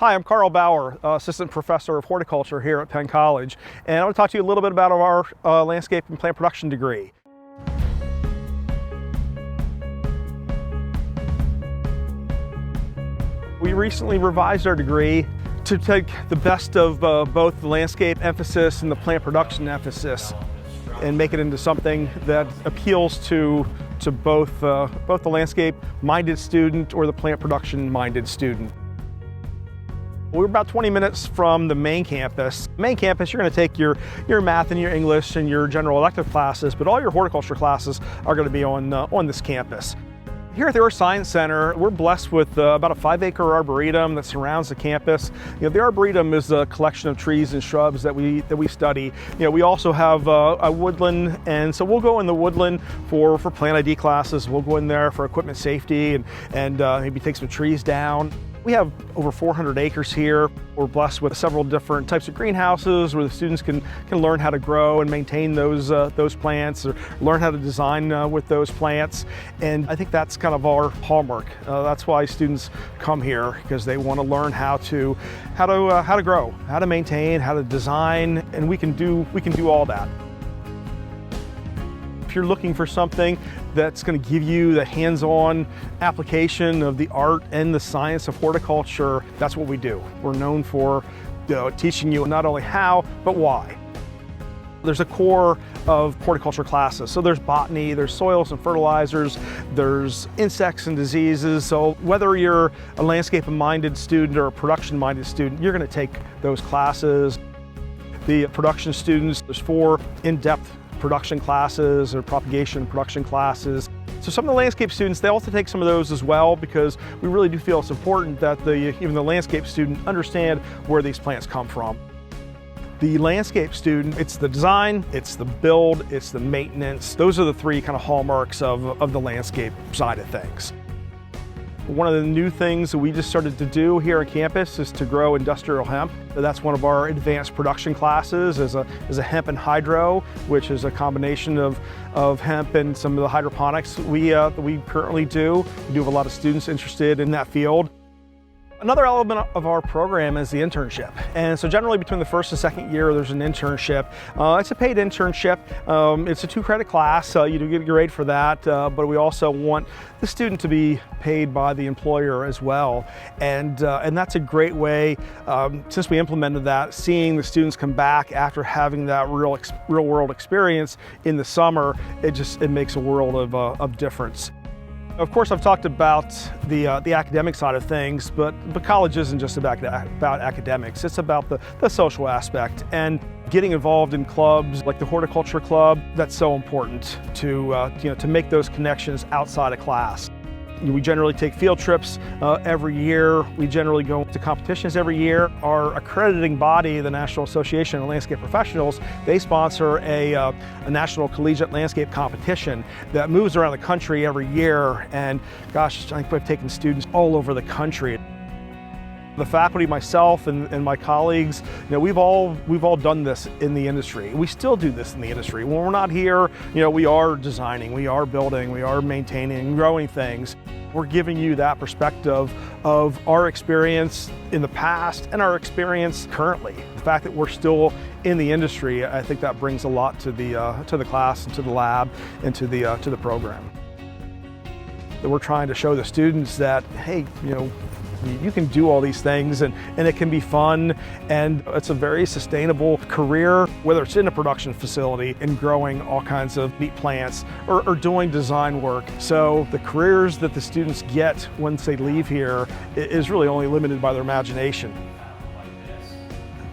Hi, I'm Carl Bauer, Assistant Professor of Horticulture here at Penn College, and I want to talk to you a little bit about our landscape and plant production degree. We recently revised our degree to take the best of both the landscape emphasis and the plant production emphasis and make it into something that appeals to both the landscape-minded student or the plant production-minded student. We're about 20 minutes from the main campus. Main campus, you're going to take your math and your English and your general elective classes, but all your horticulture classes are going to be on this campus. Here at the Earth Science Center, we're blessed with about a 5-acre arboretum that surrounds the campus. The arboretum is a collection of trees and shrubs that we study. We also have a woodland, and so we'll go in the woodland for plant ID classes. We'll go in there for equipment safety and maybe take some trees down. We have over 400 acres here. We're blessed with several different types of greenhouses where the students can learn how to grow and maintain those plants, or learn how to design with those plants. And I think that's kind of our hallmark. That's why students come here, because they want to learn how to grow, how to maintain, how to design, and we can do all that. If you're looking for something that's going to give you the hands-on application of the art and the science of horticulture, that's what we do. We're known for teaching you not only how, but why. There's a core of horticulture classes. So there's botany, there's soils and fertilizers, there's insects and diseases. So whether you're a landscape-minded student or a production-minded student, you're going to take those classes. The production students, there's 4 in-depth production classes or propagation production classes. So some of the landscape students, they also take some of those as well, because we really do feel it's important that even the landscape student understand where these plants come from. The landscape student, it's the design, it's the build, it's the maintenance. Those are the 3 kind of hallmarks of the landscape side of things. One of the new things that we just started to do here on campus is to grow industrial hemp. That's one of our advanced production classes, is a hemp and hydro, which is a combination of hemp and some of the hydroponics we currently do. We do have a lot of students interested in that field. Another element of our program is the internship. And so generally between the 1st and 2nd year, there's an internship. It's a paid internship. It's a 2-credit class, so you do get a grade for that, but we also want the student to be paid by the employer as well. And that's a great way, since we implemented that, seeing the students come back after having that real world experience in the summer, it makes a world of difference. Of course, I've talked about the academic side of things, but college isn't just about academics. It's about the social aspect and getting involved in clubs like the horticulture club. That's so important to make those connections outside of class. We generally take field trips every year. We generally go to competitions every year. Our accrediting body, the National Association of Landscape Professionals, they sponsor a national collegiate landscape competition that moves around the country every year. And gosh, I think we've taken students all over the country. The faculty, myself, and my colleagues, we've all done this in the industry. We still do this in the industry. When we're not here, we are designing, we are building, we are maintaining, growing things. We're giving you that perspective of our experience in the past and our experience currently. The fact that we're still in the industry, I think that brings a lot to the class and to the lab and to the program. That we're trying to show the students that, hey, you can do all these things and it can be fun, and it's a very sustainable career, whether it's in a production facility and growing all kinds of neat plants or doing design work. So the careers that the students get once they leave here is really only limited by their imagination.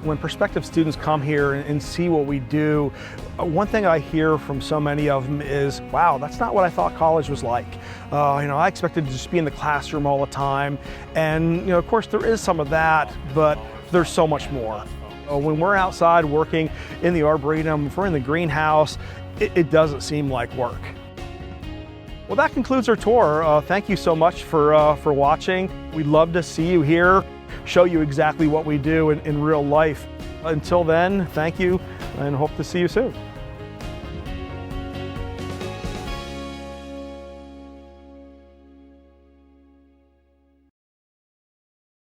When prospective students come here and see what we do, one thing I hear from so many of them is, wow, that's not what I thought college was like. I expected to just be in the classroom all the time. And of course there is some of that, but there's so much more. When we're outside working in the arboretum, if we're in the greenhouse, it doesn't seem like work. Well, that concludes our tour. Thank you so much for watching. We'd love to see you here, show you exactly what we do in real life. Until then, thank you, and hope to see you soon.